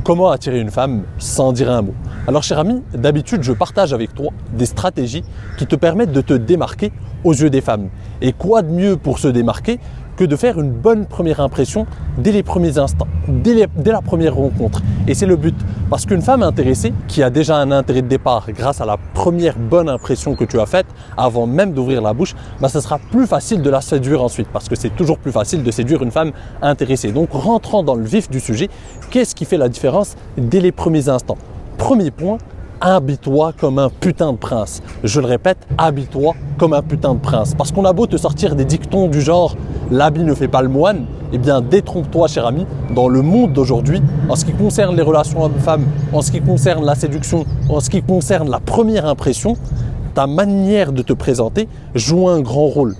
Comment attirer une femme sans dire un mot? Alors cher ami, d'habitude je partage avec toi des stratégies qui te permettent de te démarquer aux yeux des femmes. Et quoi de mieux pour se démarquer que de faire une bonne première impression dès les premiers instants, dès la première rencontre. Et c'est le but, parce qu'une femme intéressée, qui a déjà un intérêt de départ grâce à la première bonne impression que tu as faite, avant même d'ouvrir la bouche, ça sera plus facile de la séduire ensuite, parce que c'est toujours plus facile de séduire une femme intéressée. Donc rentrant dans le vif du sujet, qu'est-ce qui fait la différence dès les premiers instants? Premier point, habille-toi comme un putain de prince. Je le répète, habille-toi comme un putain de prince. Parce qu'on a beau te sortir des dictons du genre « l'habit ne fait pas le moine », eh bien détrompe-toi cher ami, dans le monde d'aujourd'hui, en ce qui concerne les relations hommes-femmes, en ce qui concerne la séduction, en ce qui concerne la première impression, ta manière de te présenter joue un grand rôle.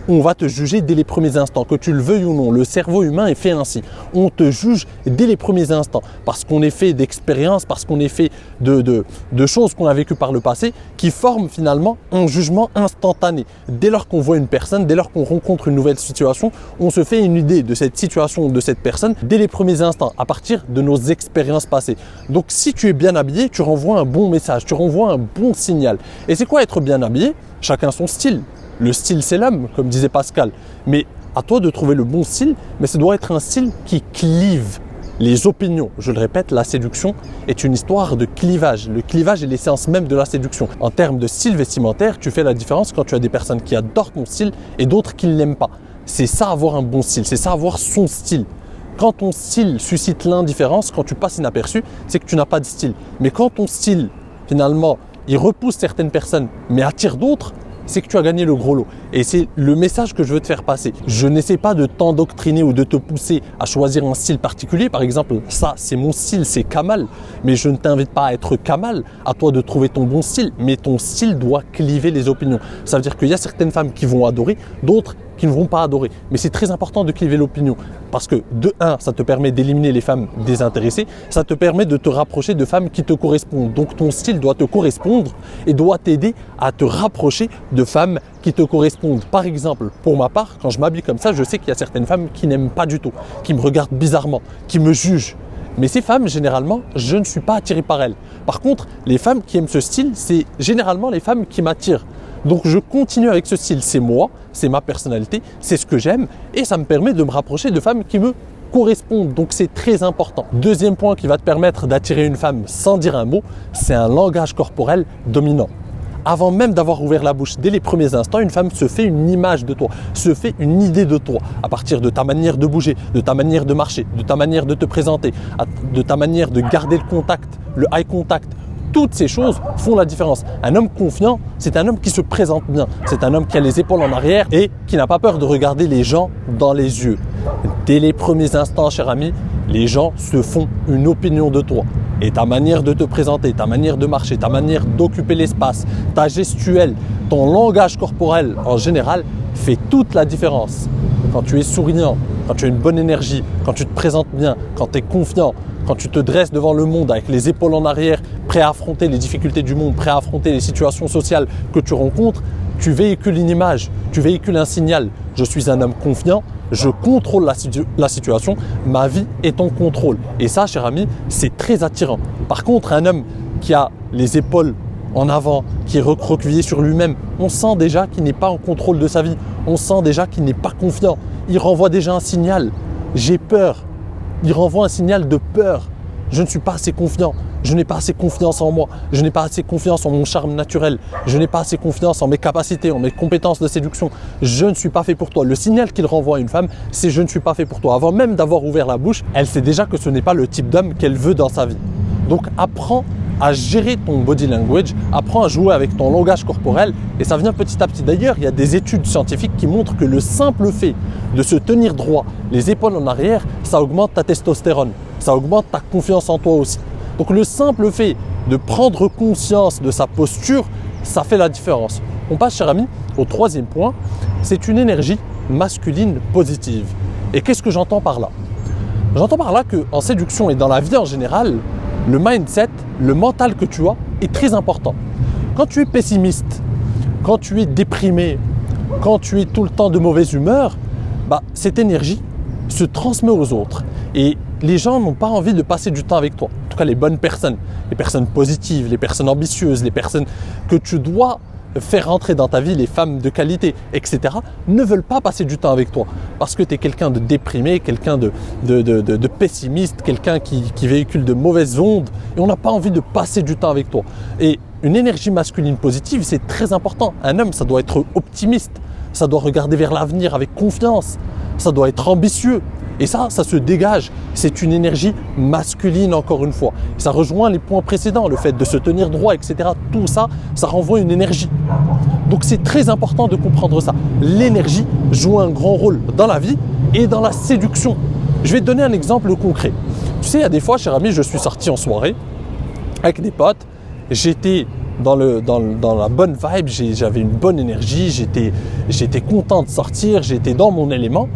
On va te juger dès les premiers instants, que tu le veuilles ou non. Le cerveau humain est fait ainsi. On te juge dès les premiers instants parce qu'on est fait d'expériences, parce qu'on est fait de choses qu'on a vécues par le passé qui forment finalement un jugement instantané. Dès lors qu'on voit une personne, dès lors qu'on rencontre une nouvelle situation, on se fait une idée de cette situation ou de cette personne dès les premiers instants à partir de nos expériences passées. Donc si tu es bien habillé, tu renvoies un bon message, tu renvoies un bon signal. Et c'est quoi être bien habillé? Chacun son style. Le style, c'est l'âme, comme disait Pascal. Mais à toi de trouver le bon style, mais ça doit être un style qui clive les opinions. Je le répète, la séduction est une histoire de clivage. Le clivage est l'essence même de la séduction. En termes de style vestimentaire, tu fais la différence quand tu as des personnes qui adorent ton style et d'autres qui ne l'aiment pas. C'est ça avoir un bon style, c'est ça avoir son style. Quand ton style suscite l'indifférence, quand tu passes inaperçu, c'est que tu n'as pas de style. Mais quand ton style, finalement, il repousse certaines personnes, mais attire d'autres, c'est que tu as gagné le gros lot. Et c'est le message que je veux te faire passer. Je n'essaie pas de t'endoctriner ou de te pousser à choisir un style particulier. Par exemple, ça, c'est mon style, c'est Kamal. Mais je ne t'invite pas à être Kamal. À toi de trouver ton bon style. Mais ton style doit cliver les opinions. Ça veut dire qu'il y a certaines femmes qui vont adorer, d'autres qui ne vont pas adorer. Mais c'est très important de cliver l'opinion. Parce que de un, ça te permet d'éliminer les femmes désintéressées. Ça te permet de te rapprocher de femmes qui te correspondent. Donc ton style doit te correspondre et doit t'aider à te rapprocher de femmes qui te correspondent. Par exemple, pour ma part, quand je m'habille comme ça, je sais qu'il y a certaines femmes qui n'aiment pas du tout, qui me regardent bizarrement, qui me jugent. Mais ces femmes, généralement, je ne suis pas attiré par elles. Par contre, les femmes qui aiment ce style, c'est généralement les femmes qui m'attirent. Donc je continue avec ce style, c'est moi, c'est ma personnalité, c'est ce que j'aime et ça me permet de me rapprocher de femmes qui me correspondent. Donc c'est très important. Deuxième point qui va te permettre d'attirer une femme sans dire un mot, c'est un langage corporel dominant. Avant même d'avoir ouvert la bouche, dès les premiers instants, une femme se fait une image de toi, se fait une idée de toi à partir de ta manière de bouger, de ta manière de marcher, de ta manière de te présenter, de ta manière de garder le contact, le eye contact. Toutes ces choses font la différence. Un homme confiant, c'est un homme qui se présente bien. C'est un homme qui a les épaules en arrière et qui n'a pas peur de regarder les gens dans les yeux. Dès les premiers instants, cher ami, les gens se font une opinion de toi. Et ta manière de te présenter, ta manière de marcher, ta manière d'occuper l'espace, ta gestuelle, ton langage corporel en général fait toute la différence. Quand tu es souriant, quand tu as une bonne énergie, quand tu te présentes bien, quand tu es confiant, quand tu te dresses devant le monde avec les épaules en arrière, prêt à affronter les difficultés du monde, prêt à affronter les situations sociales que tu rencontres, tu véhicules une image, tu véhicules un signal. Je suis un homme confiant, je contrôle la situation, ma vie est en contrôle. Et ça, cher ami, c'est très attirant. Par contre, un homme qui a les épaules en avant, qui est recroquevillé sur lui-même, on sent déjà qu'il n'est pas en contrôle de sa vie. On sent déjà qu'il n'est pas confiant. Il renvoie déjà un signal. J'ai peur. Il renvoie un signal de peur. Je ne suis pas assez confiant. Je n'ai pas assez confiance en moi. Je n'ai pas assez confiance en mon charme naturel. Je n'ai pas assez confiance en mes capacités, en mes compétences de séduction. Je ne suis pas fait pour toi. Le signal qu'il renvoie à une femme, c'est je ne suis pas fait pour toi. Avant même d'avoir ouvert la bouche, elle sait déjà que ce n'est pas le type d'homme qu'elle veut dans sa vie. Donc apprends à gérer ton body language, apprends à jouer avec ton langage corporel et ça vient petit à petit. D'ailleurs, il y a des études scientifiques qui montrent que le simple fait de se tenir droit, les épaules en arrière, ça augmente ta testostérone, ça augmente ta confiance en toi aussi. Donc le simple fait de prendre conscience de sa posture, ça fait la différence. On passe, cher ami, au troisième point, c'est une énergie masculine positive. Et qu'est-ce que j'entends par là? J'entends par là qu'en séduction et dans la vie en général, le mindset, le mental que tu as est très important. Quand tu es pessimiste, quand tu es déprimé, quand tu es tout le temps de mauvaise humeur, cette énergie se transmet aux autres. Et les gens n'ont pas envie de passer du temps avec toi. En tout cas, les bonnes personnes, les personnes positives, les personnes ambitieuses, les personnes que tu dois faire rentrer dans ta vie, les femmes de qualité, etc., ne veulent pas passer du temps avec toi parce que tu es quelqu'un de déprimé, quelqu'un de pessimiste, quelqu'un qui véhicule de mauvaises ondes et on n'a pas envie de passer du temps avec toi. Et une énergie masculine positive, c'est très important. Un homme, ça doit être optimiste, ça doit regarder vers l'avenir avec confiance, ça doit être ambitieux. Et ça se dégage. C'est une énergie masculine encore une fois. Ça rejoint les points précédents, le fait de se tenir droit, etc. Tout ça, ça renvoie une énergie. Donc c'est très important de comprendre ça. L'énergie joue un grand rôle dans la vie et dans la séduction. Je vais te donner un exemple concret. Tu sais, il y a des fois, cher ami, je suis sorti en soirée avec des potes. J'étais dans la bonne vibe, j'avais une bonne énergie, j'étais content de sortir, j'étais dans mon élément.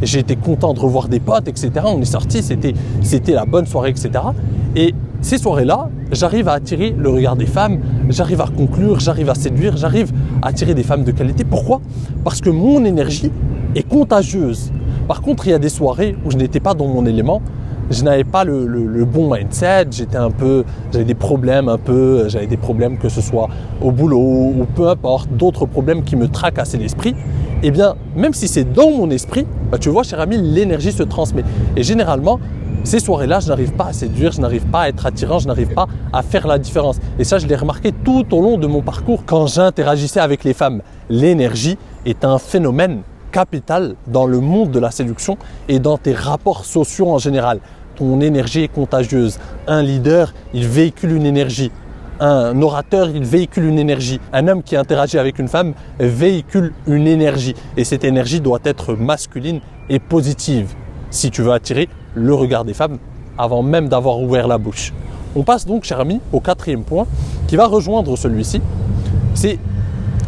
J'étais content de revoir des potes, etc. On est sortis, c'était la bonne soirée, etc. Et ces soirées-là, j'arrive à attirer le regard des femmes, j'arrive à conclure, j'arrive à séduire, j'arrive à attirer des femmes de qualité. Pourquoi ? Parce que mon énergie est contagieuse. Par contre, il y a des soirées où je n'étais pas dans mon élément, je n'avais pas le bon mindset, j'avais des problèmes que ce soit au boulot ou peu importe, d'autres problèmes qui me tracassaient l'esprit. Eh bien, même si c'est dans mon esprit, tu vois, cher ami, l'énergie se transmet. Et généralement, ces soirées-là, je n'arrive pas à séduire, je n'arrive pas à être attirant, je n'arrive pas à faire la différence. Et ça, je l'ai remarqué tout au long de mon parcours quand j'interagissais avec les femmes. L'énergie est un phénomène capital dans le monde de la séduction et dans tes rapports sociaux en général. Ton énergie est contagieuse. Un leader, il véhicule une énergie. Un orateur, il véhicule une énergie. Un homme qui interagit avec une femme véhicule une énergie. Et cette énergie doit être masculine et positive si tu veux attirer le regard des femmes avant même d'avoir ouvert la bouche. On passe donc, cher ami, au quatrième point qui va rejoindre celui-ci. C'est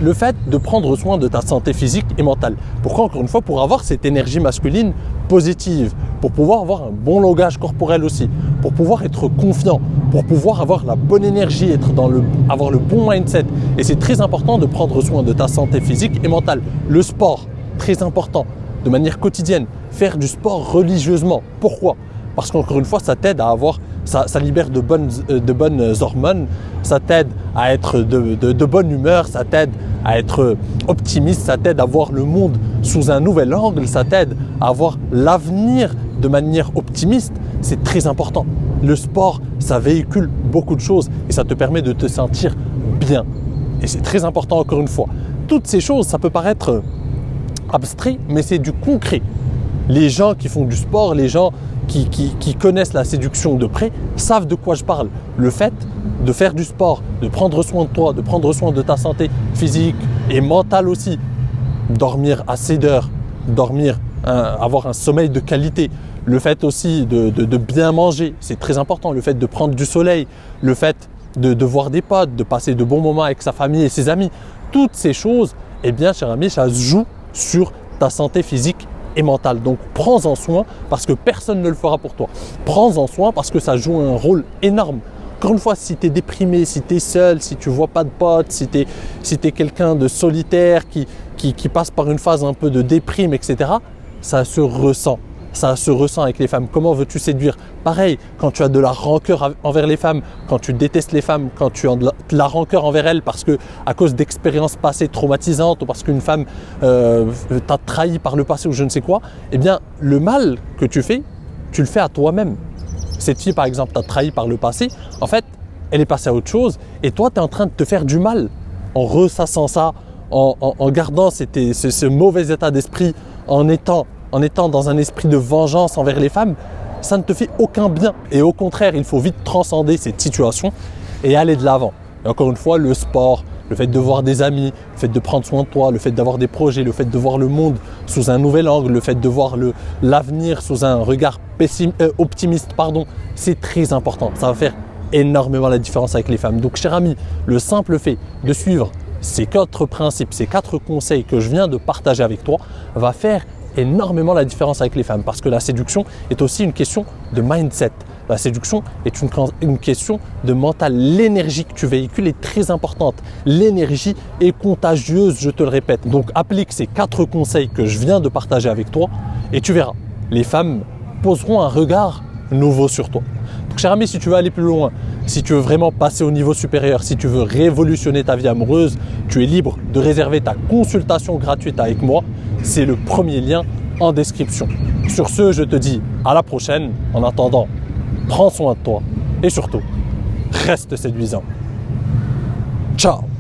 le fait de prendre soin de ta santé physique et mentale. Pourquoi ? Encore une fois, pour avoir cette énergie masculine positive, pour pouvoir avoir un bon langage corporel aussi, pour pouvoir être confiant, pour pouvoir avoir la bonne énergie, avoir le bon mindset. Et c'est très important de prendre soin de ta santé physique et mentale. Le sport, très important, de manière quotidienne. Faire du sport religieusement. Pourquoi ? Parce qu'encore une fois, ça t'aide à avoir, ça libère de bonnes hormones, ça t'aide à être de bonne humeur, ça t'aide à être optimiste, ça t'aide à voir le monde sous un nouvel angle, ça t'aide à voir l'avenir de manière optimiste. C'est très important. Le sport, ça véhicule beaucoup de choses et ça te permet de te sentir bien. Et c'est très important encore une fois. Toutes ces choses, ça peut paraître abstrait, mais c'est du concret. Les gens qui font du sport, les gens qui connaissent la séduction de près, savent de quoi je parle. Le fait de faire du sport, de prendre soin de toi, de prendre soin de ta santé physique et mentale aussi, dormir assez d'heures, avoir un sommeil de qualité, le fait aussi de bien manger, c'est très important, le fait de prendre du soleil, le fait de voir des potes, de passer de bons moments avec sa famille et ses amis, toutes ces choses, eh bien, cher ami, ça se joue sur ta santé physique et mentale. Donc prends-en soin parce que personne ne le fera pour toi. Prends-en soin parce que ça joue un rôle énorme. Encore une fois, si tu es déprimé, si tu es seul, si tu ne vois pas de potes, si tu es quelqu'un de solitaire qui passe par une phase un peu de déprime, etc., ça se ressent. Ça se ressent avec les femmes. Comment veux-tu séduire ? Pareil, quand tu as de la rancœur envers les femmes, quand tu détestes les femmes, quand tu as de la rancœur envers elles parce que à cause d'expériences passées traumatisantes ou parce qu'une femme t'a trahi par le passé ou je ne sais quoi, eh bien le mal que tu fais, tu le fais à toi-même. Cette fille par exemple t'a trahi par le passé, en fait, elle est passée à autre chose et toi tu es en train de te faire du mal en ressassant ça, en gardant ce mauvais état d'esprit, en étant dans un esprit de vengeance envers les femmes, ça ne te fait aucun bien. Et au contraire, il faut vite transcender cette situation et aller de l'avant. Et encore une fois, le sport, le fait de voir des amis, le fait de prendre soin de toi, le fait d'avoir des projets, le fait de voir le monde sous un nouvel angle, le fait de voir l'avenir sous un regard optimiste, c'est très important. Ça va faire énormément la différence avec les femmes. Donc, cher ami, le simple fait de suivre ces 4 principes, ces 4 conseils que je viens de partager avec toi va faire énormément la différence avec les femmes parce que la séduction est aussi une question de mindset. La séduction est une question de mental. L'énergie que tu véhicules est très importante. L'énergie est contagieuse, je te le répète. Donc applique ces 4 conseils que je viens de partager avec toi et tu verras. Les femmes poseront un regard nouveau sur toi. Donc cher ami, si tu veux aller plus loin, si tu veux vraiment passer au niveau supérieur, si tu veux révolutionner ta vie amoureuse, tu es libre de réserver ta consultation gratuite avec moi. C'est le premier lien en description. Sur ce, je te dis à la prochaine. En attendant, prends soin de toi et surtout, reste séduisant. Ciao!